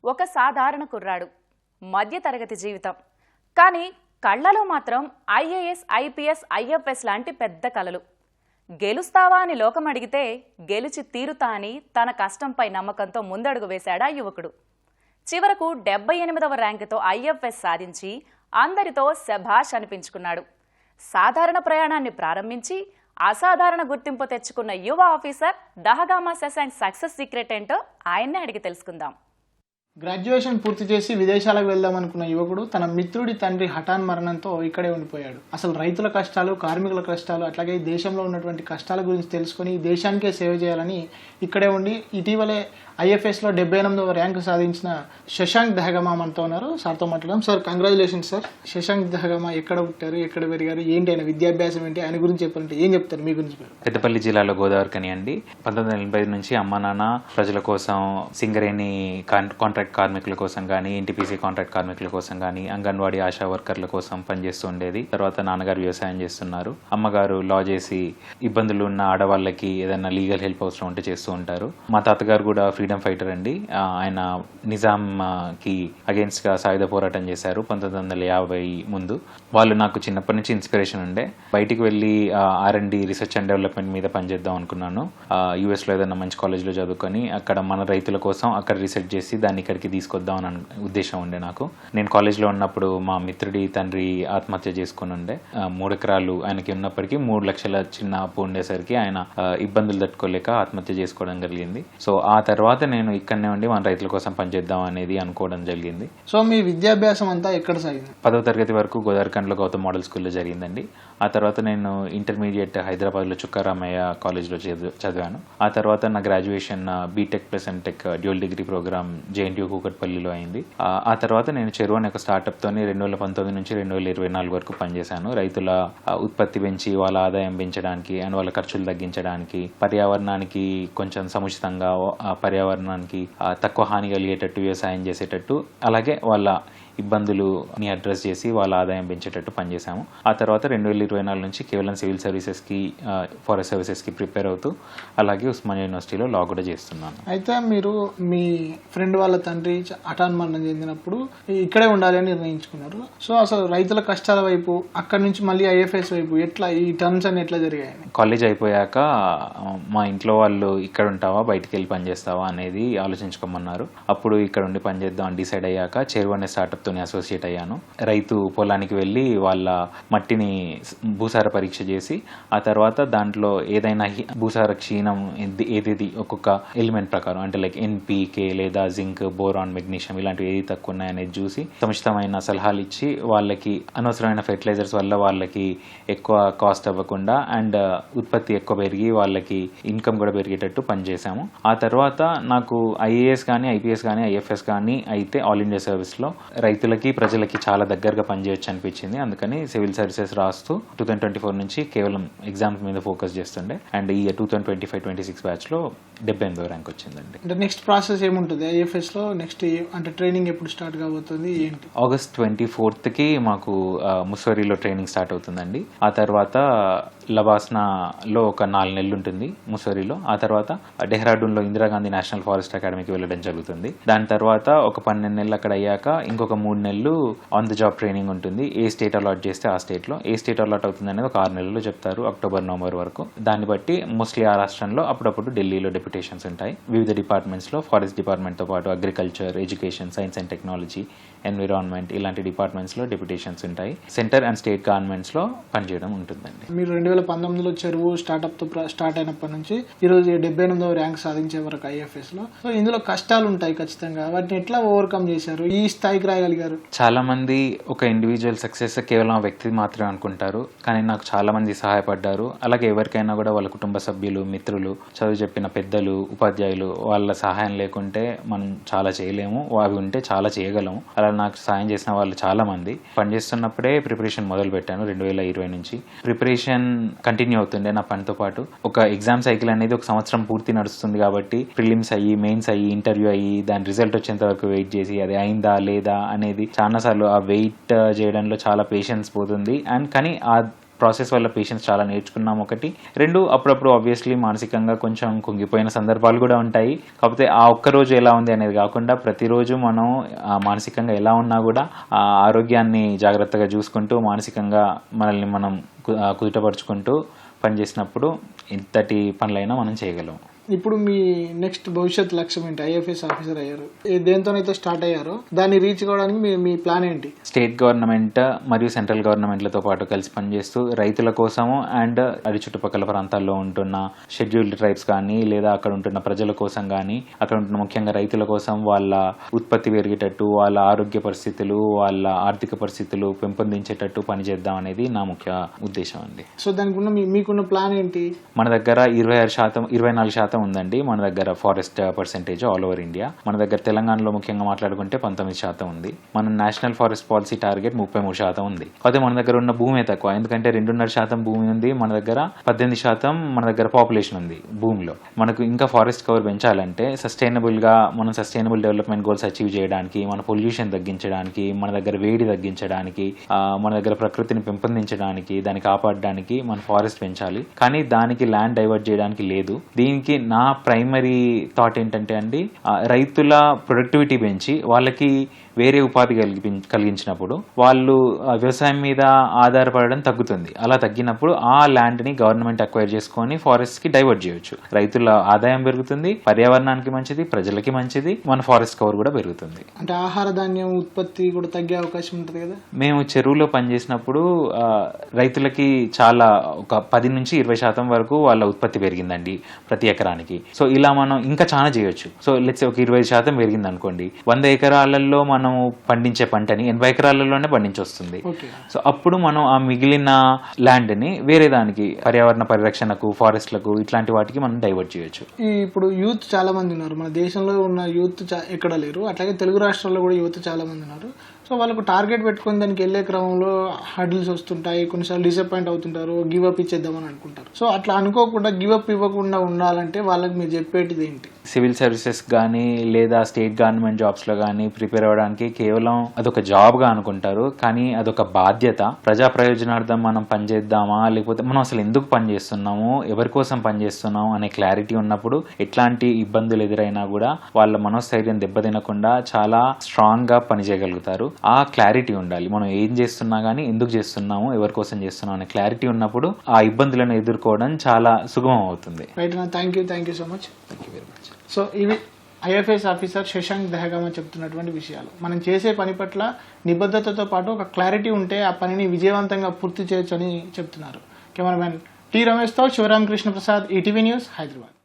ఒక సాధారణ కుర్రాడు, మధ్యతరగతి జీవితం. కానీ కళ్ళలో మాత్రం ఐఏఎస్, ఐపీఎస్, ఐఎఫ్ఎస్ లాంటి పెద్ద కలలు. గెలుస్తావా అని లోకం అడిగితే గెలిచి తీరుతా అని తన కష్టంపై నమ్మకంతో ముందడుగు వేశాడా యువకుడు. చివరకు 78వ ర్యాంకుతో ఐఎఫ్ఎస్ సాధించి అందరితో శభాష్ అనిపించుకున్నాడు. సాధారణ ప్రయాణాన్ని ప్రారంభించి అసాధారణ గుర్తింపు తెచ్చుకున్న యువ ఆఫీసర్ దహగామా శశాంక్ సక్సెస్ సీక్రెట్ ఏంటో ఆయన్నే అడిగి తెలుసుకుందాం. గ్రాడ్యుయేషన్ పూర్తి చేసి విదేశాలకు వెళ్దాం అనుకున్న యువకుడు తన మిత్రుడి తండ్రి హఠాన్ మరణంతో ఇక్కడే ఉండిపోయాడు. అసలు రైతుల కష్టాలు, కార్మికుల కష్టాలు, అట్లాగే దేశంలో ఉన్నటువంటి కష్టాల గురించి తెలుసుకుని దేశానికే సేవ చేయాలని ఇక్కడే ఉండి ఇటీవలే ఐఎఫ్ఎస్లో 78వ ర్యాంకు సాధించిన శశాంక్ దహగామా మనతో ఉన్నారు. సార్తో మాట్లాడడం. Sir, congratulations sir. Shashank Dahagama ఎక్కడ పుట్టారు, ఎక్కడ పెరిగారు, ఏంటి ఆయన విద్యాభ్యాసం ఏంటి, ఆయన గురించి చెప్పాలంటే ఏం చెప్తారు మీ గురించి? పెద్దపల్లి జిల్లాలో గోదావరికని అండి. 1985 నుంచి అమ్మా నాన్న ప్రజల కోసం, సింగరేణి కాంట్రాక్ట్ కార్మికుల కోసం కానీ, ఎన్టీపీసీ కాంట్రాక్ట్ కార్మికుల కోసం కానీ, అంగన్వాడీ ఆశా వర్కర్ల కోసం పనిచేస్తూ ఉండేది. తర్వాత నాన్నగారు వ్యవసాయం చేస్తున్నారు. అమ్మగారు లా చేసి ఇబ్బందులు ఉన్న ఆడవాళ్ళకి ఏదైనా లీగల్ హెల్ప్ అవసరం ఉంటే చేస్తూ ఉంటారు. మా తాతగారు కూడా ఫ్రీడమ్ ఫైటర్ అండి. ఆయన నిజాం కి అగేన్స్ట్ గా సాయుధ పోరాటం చేశారు 1950 ముందు. వాళ్ళు నాకు చిన్నప్పటి నుంచి ఇన్స్పిరేషన్ ఉండే. బయటికి వెళ్ళి R&D రీసెర్చ్ అండ్ డెవలప్మెంట్ మీద పనిచేద్దాం అనుకున్నాను. US లో ఏదైనా మంచి కాలేజ్లో చదువుకొని అక్కడ మన రైతుల కోసం అక్కడ రీసెర్చ్ చేసి దాన్ని ఇక్కడికి తీసుకొద్దాం అని ఉద్దేశం ఉండే నాకు. నేను కాలేజ్లో ఉన్నప్పుడు మా మిత్రుడి తండ్రి ఆత్మహత్య చేసుకుని ఉండే. 3 ఎకరాలు ఆయనకి ఉన్నప్పటికీ 3 లక్షల చిన్న అప్పు ఉండేసరికి ఆయన ఇబ్బందులు తట్టుకోలేక ఆత్మహత్య చేసుకోవడం జరిగింది. సో ఆ తర్వాత నేను ఇక్కడనే ఉండి మన రైతుల కోసం పనిచేద్దాం అనేది అనుకోవడం జరిగింది. సో మీ విద్యాభ్యాసం అంతా ఎక్కడ సాగింది? 10వ తరగతి వరకు గోదావరిఖండ్లో గౌతమ్ మోడల్ స్కూల్లో జరిగిందండి. ఆ తర్వాత నేను ఇంటర్మీడియట్ హైదరాబాద్లో చుక్కారామయ్య కాలేజ్లో చదివాను. ఆ తర్వాత నా graduation BTech plus MTech dual degree program JNTU కూకట్పల్లిలో అయింది. ఆ తర్వాత నేను చెరువు అనే ఒక స్టార్టప్తోని 2019 నుంచి 2024 వరకు పనిచేశాను. రైతుల ఉత్పత్తి పెంచి వాళ్ళ ఆదాయం పెంచడానికి అండ్ వాళ్ళ ఖర్చులు తగ్గించడానికి, పర్యావరణానికి కొంచెం సముచితంగా, పర్యావరణానికి తక్కువ హాని కలిగేటట్టు వ్యవసాయం చేసేటట్టు, అలాగే వాళ్ళ ఇబ్బందులని అడ్రస్ చేసి వాళ్ళ ఆదాయం పెంచేటట్టు పనిచేశాము. ఆ తర్వాత 2024 నుంచి కేవలం సివిల్ సర్వీసెస్కి, ఫారెస్ట్ సర్వీసెస్కి ప్రిపేర్ అవుతూ అలాగే ఉస్మానియా యూనివర్సిటీలో లా కూడా చేస్తున్నాను. అయితే మీరు మీ ఫ్రెండ్ వాళ్ళ తండ్రి హఠాన్ మరణం చెందినప్పుడు ఇక్కడే ఉండాలి అని నిర్ణయించుకున్నారు. సో అసలు రైతుల కష్టాల వైపు, అక్కడి నుంచి మళ్ళీ IFS వైపు ఎట్లా ఈ టర్న్స్ అని ఎట్లా జరిగాయి? కాలేజ్ అయిపోయాక మా ఇంట్లో వాళ్ళు ఇక్కడ ఉంటావా, బయటికి వెళ్ళి పనిచేస్తావా అనేది ఆలోచించుకోమన్నారు. అప్పుడు ఇక్కడ ఉండి పనిచేద్దాం అని డిసైడ్ అయ్యాక చెరువు అనే స్టార్టప్ తోని అసోసియేట్ అయ్యాను. రైతు పొలానికి వెళ్ళి వాళ్ళ మట్టిని భూసార పరీక్ష చేసి ఆ తర్వాత దాంట్లో ఏదైనా భూసార క్షీణం ఏది ఒక్కొక్క ఎలిమెంట్ ప్రకారం, అంటే లైక్ NPK లేదా జింక్, బోరాన్, మెగ్నీషియం ఇలాంటివి ఏది తక్కువ ఉన్నాయనేది చూసి సముచితమైన సలహాలు ఇచ్చి వాళ్ళకి అనవసరమైన ఫెర్టిలైజర్స్ వల్ల వాళ్ళకి ఎక్కువ కాస్ట్ అవ్వకుండా అండ్ ఉత్పత్తి ఎక్కువ పెరిగి వాళ్ళకి ఇన్కమ్ కూడా పెరిగేటట్టు పనిచేశాము. ఆ తర్వాత నాకు IAS కానీ, IPS కానీ, IFS కానీ అయితే ఆల్ ఇండియా సర్వీస్లో రైతులకి, ప్రజలకి చాలా దగ్గరగా పనిచేయచ్చు అనిపించింది. అందుకని సివిల్ సర్వీసెస్ రాస్తూ 2024 నుంచి కేవలం ఎగ్జామ్స్ మీద ఫోకస్ చేస్తుండే. అండ్ ఈ 2025-26 బ్యాచ్లో 78వ ర్యాంక్ వచ్చిందండి. అంటే నెక్స్ట్ ప్రాసెస్ ఏముంటుంది IFSలో? నెక్స్ట్ అంటే ట్రైనింగ్ ఎప్పుడు స్టార్ట్ కాబోతుంది ఏంటి? ఆగస్ట్ 24కి మాకు ముస్సోరీలో ట్రైనింగ్ స్టార్ట్ అవుతుందండి. ఆ తర్వాత లబాస్నాలో ఒక 4 నెలలు ఉంటుంది ముస్సోరీలో. ఆ తర్వాత డెహ్రాడూన్లో ఇందిరాగాంధీ నేషనల్ ఫారెస్ట్ అకాడమీకి వెళ్ళడం జరుగుతుంది. దాని తర్వాత ఒక 12 నెలలు అక్కడ అయ్యాక ఇంకొక 3 నెలలు ఆన్ ది జాబ్ ట్రైనింగ్ ఉంటుంది. ఏ స్టేట్ అలాట్ చేస్తే ఆ స్టేట్లో, ఏ స్టేట్ అలాట్ అవుతుంది అనేది ఒక 6 నెలలు చెప్తారు, అక్టోబర్, నవంబర్ వరకు. దాన్ని బట్టి మోస్ట్లీ ఆ రాష్ట్రంలో అప్పుడప్పుడు ఢిల్లీలో డెప్యుటేషన్స్ ఉంటాయి. వివిధ డిపార్ట్మెంట్స్లో, ఫారెస్ట్ డిపార్ట్మెంట్తో పాటు agriculture, education, science and technology, environment ఇలాంటి డిపార్ట్మెంట్స్లో డెప్యుటేషన్స్ ఉంటాయి. సెంటర్ అండ్ స్టేట్ గవర్నమెంట్స్లో పనిచేయడం ఉంటుందండి. మీరు 2019లో చెరువు స్టార్ట్అప్తో స్టార్ట్ అయినప్పటి నుంచి ఈరోజు 78వ ర్యాంక్ సాధించే వరకు IFSలో, సో ఇందులో కష్టాలు ఉంటాయి ఖచ్చితంగా. వాటిని ఎట్లా ఓవర్కమ్ చేశారు, ఈ స్థాయికి రాయగలిగారు? చాలా మంది ఒక ఇండివిజువల్ సక్సెస్ కేవలం ఆ వ్యక్తి మాత్రమే అనుకుంటారు, కానీ నాకు చాలా మంది సహాయపడ్డారు. అలాగే ఎవరికైనా కూడా వాళ్ళ కుటుంబ సభ్యులు, మిత్రులు, చదువు చెప్పిన పెద్దలు, ఉపాధ్యాయులు వాళ్ళ సహాయం లేకుంటే మనం చాలా చేయలేము. అవి ఉంటే చాలా చేయగలము. అలా నాకు సాయం చేసిన వాళ్ళు చాలా మంది. పనిచేస్తున్నప్పుడే ప్రిపరేషన్ మొదలు పెట్టాను 2020 నుంచి. ప్రిపరేషన్ కంటిన్యూ అవుతుండే నా పనితో పాటు. ఒక ఎగ్జామ్ సైకిల్ అనేది ఒక సంవత్సరం పూర్తి నడుస్తుంది కాబట్టి ప్రిలిమ్స్ అయ్యి, మెయిన్స్ అయ్యి, ఇంటర్వ్యూ అయ్యి, దాని రిజల్ట్ వచ్చేంత వరకు వెయిట్ చేసి అది అయిందా లేదా అనేది చాలాసార్లు ఆ వెయిట్ చేయడంలో చాలా పేషెన్స్ పోతుంది. అండ్ కానీ ప్రాసెస్ వల్ల పేషెంట్స్ చాలా నేర్చుకున్నాం ఒకటి. 2 అప్పుడప్పుడు ఆబ్వియస్లీ మానసికంగా కొంచెం కుంగిపోయిన సందర్భాలు కూడా ఉంటాయి. కాకపోతే ఆ ఒక్క రోజు ఎలా ఉంది అనేది కాకుండా ప్రతిరోజు మనం మానసికంగా ఎలా ఉన్నా కూడా ఆ ఆరోగ్యాన్ని జాగ్రత్తగా చూసుకుంటూ మానసికంగా మనల్ని మనం కుదుటపరుచుకుంటూ పనిచేసినప్పుడు ఎంతటి పనులైనా మనం చేయగలం. ఇప్పుడు మీ నెక్స్ట్ భవిష్యత్ లక్ష్యం ఏంటి? ఐఎఫ్ఎస్ ఆఫీసర్ అయ్యారు, దేంతోనైతే స్టార్ట్ అయ్యారో దాన్ని రీచ్ కావడానికి మీ ప్లాన్ ఏంటి? స్టేట్ గవర్నమెంట్ మరియు సెంట్రల్ గవర్నమెంట్లతో పాటు కలిసి పనిచేస్తూ రైతుల కోసము అండ్ అది చుట్టుపక్కల ప్రాంతాల్లో ఉంటున్న షెడ్యూల్డ్ ట్రైబ్స్ కానీ లేదా అక్కడ ఉంటున్న ప్రజల కోసం కానీ అక్కడ ఉంటున్న ముఖ్యంగా రైతుల కోసం వాళ్ళ ఉత్పత్తి పెరిగేటట్టు, వాళ్ళ ఆరోగ్య పరిస్థితులు, వాళ్ళ ఆర్థిక పరిస్థితులు పెంపొందించేటట్టు పనిచేద్దాం అనేది నా ముఖ్య ఉద్దేశం అండి. సో దానికి మీకున్న ప్లాన్ ఏంటి? మన దగ్గర 24% ఉందండి. మన దగ్గర forest percentage all over India. మన దగ్గర తెలంగాణలో ముఖ్యంగా మాట్లాడుకుంటే 19% ఉంది. మన నేషనల్ ఫారెస్ట్ పాలసీ టార్గెట్ 33% ఉంది. అయితే మన దగ్గర ఉన్న భూమే తక్కువ, ఎందుకంటే 2.5% భూమి ఉంది మన దగ్గర, 18% మన దగ్గర పాపులేషన్ ఉంది భూమిలో. మనకు ఇంకా ఫారెస్ట్ కవర్ పెంచాలంటే మనం సస్టైనబుల్ డెవలప్మెంట్ గోల్స్ అచీవ్ చేయడానికి, మన పొల్యూషన్ తగ్గించడానికి, మన దగ్గర వేడి తగ్గించడానికి, మన దగ్గర ప్రకృతిని పెంపొందించడానికి, దాన్ని కాపాడడానికి మన ఫారెస్ట్ పెంచాలి. కానీ దానికి ల్యాండ్ డైవర్ట్ చేయడానికి లేదు. దీనికి నా ప్రైమరీ థాట్ ఏంటంటే అండి, రైతుల ప్రొడక్టివిటీ పెంచి వాళ్ళకి వేరే ఉపాధి కలిగించినప్పుడు వాళ్ళు వ్యవసాయం మీద ఆధారపడడం తగ్గుతుంది. అలా తగ్గినప్పుడు ఆ ల్యాండ్ని గవర్నమెంట్ అక్వైర్ చేసుకొని ఫారెస్ట్కి డైవర్ట్ చేయొచ్చు. రైతుల ఆదాయం పెరుగుతుంది, పర్యావరణానికి మంచిది, ప్రజలకి మంచిది, మన ఫారెస్ట్ కవర్ కూడా పెరుగుతుంది. అంటే ఆహార ధాన్యం ఉత్పత్తి కూడా తగ్గే అవకాశం ఉంటుంది కదా. మేము చెరువులో పనిచేసినప్పుడు రైతులకి చాలా ఒక 10 నుంచి 20% వరకు వాళ్ళ ఉత్పత్తి పెరిగిందండి ప్రతి ఎకరానికి. సో ఇలా మనం ఇంకా చాలా చేయొచ్చు. సో లెట్స్ ఒక 20% పెరిగింది అనుకోండి, 100 ఎకరాలలో మనం పండించే పంటని 80 ఎకరాలలోనే పండించొస్తుంది. సో అప్పుడు మనం ఆ మిగిలిన ల్యాండ్ ని వేరే దానికి పర్యావరణ పరిరక్షణకు, ఫారెస్ట్లకు, ఇట్లాంటి వాటికి మనం డైవర్ట్ చేయొచ్చు. ఇప్పుడు యూత్ చాలా మంది ఉన్నారు మన దేశంలో, ఉన్న యూత్ ఎక్కడ లేరు. అట్లాగే తెలుగు రాష్ట్రాల్లో కూడా యూత్ చాలా మంది ఉన్నారు. సో వాళ్ళకు టార్గెట్ పెట్టుకుని దానికి వెళ్ళే క్రమంలో హర్డిల్స్ వస్తుంటాయి, కొన్నిసార్లు డిసప్పాయింట్ అవుతుంటారు, గివ్ అప్ ఇచ్చేద్దామని అనుకుంటారు. సో అట్లా అనుకోకుండా గివ్ అప్ ఇవ్వకుండా ఉండాలంటే వాళ్ళకి మీరు చెప్పేటిది ఏంటి? సివిల్ సర్వీసెస్ కానీ లేదా స్టేట్ గవర్నమెంట్ జాబ్స్లో కానీ ప్రిపేర్ అవ్వడానికి కేవలం అదొక జాబ్గా అనుకుంటారు. కానీ అదొక బాధ్యత. ప్రజా ప్రయోజనార్థం మనం పనిచేద్దామా, లేకపోతే మనం అసలు ఎందుకు పనిచేస్తున్నాము, ఎవరి కోసం పనిచేస్తున్నాము అనే క్లారిటీ ఉన్నప్పుడు ఎట్లాంటి ఇబ్బందులు ఎదురైనా కూడా వాళ్ళ మనోస్థైర్యం దెబ్బతినకుండా చాలా స్ట్రాంగ్గా పనిచేయగలుగుతారు. ఆ క్లారిటీ ఉండాలి. మనం ఏం చేస్తున్నా కానీ ఎందుకు చేస్తున్నాము, ఎవరి కోసం చేస్తున్నాం అనే క్లారిటీ ఉన్నప్పుడు ఆ ఇబ్బందులను ఎదుర్కోవడం చాలా సుగమం అవుతుంది. రైట్ అన్న, thank you so much. Thank you very much. So ఇవి ఐఎఫ్ఎస్ ఆఫీసర్ శశాంక్ దహగామ చెప్తున్నటువంటి విషయాలు. మనం చేసే పని పట్ల నిబద్ధతతో పాటు ఒక క్లారిటీ ఉంటే ఆ పనిని విజయవంతంగా పూర్తి చేయొచ్చు అని చెప్తున్నారు. కెమెరామెన్ టి రమేష్తో శివరామకృష్ణ ప్రసాద్, ఈటీవీ న్యూస్, హైదరాబాద్.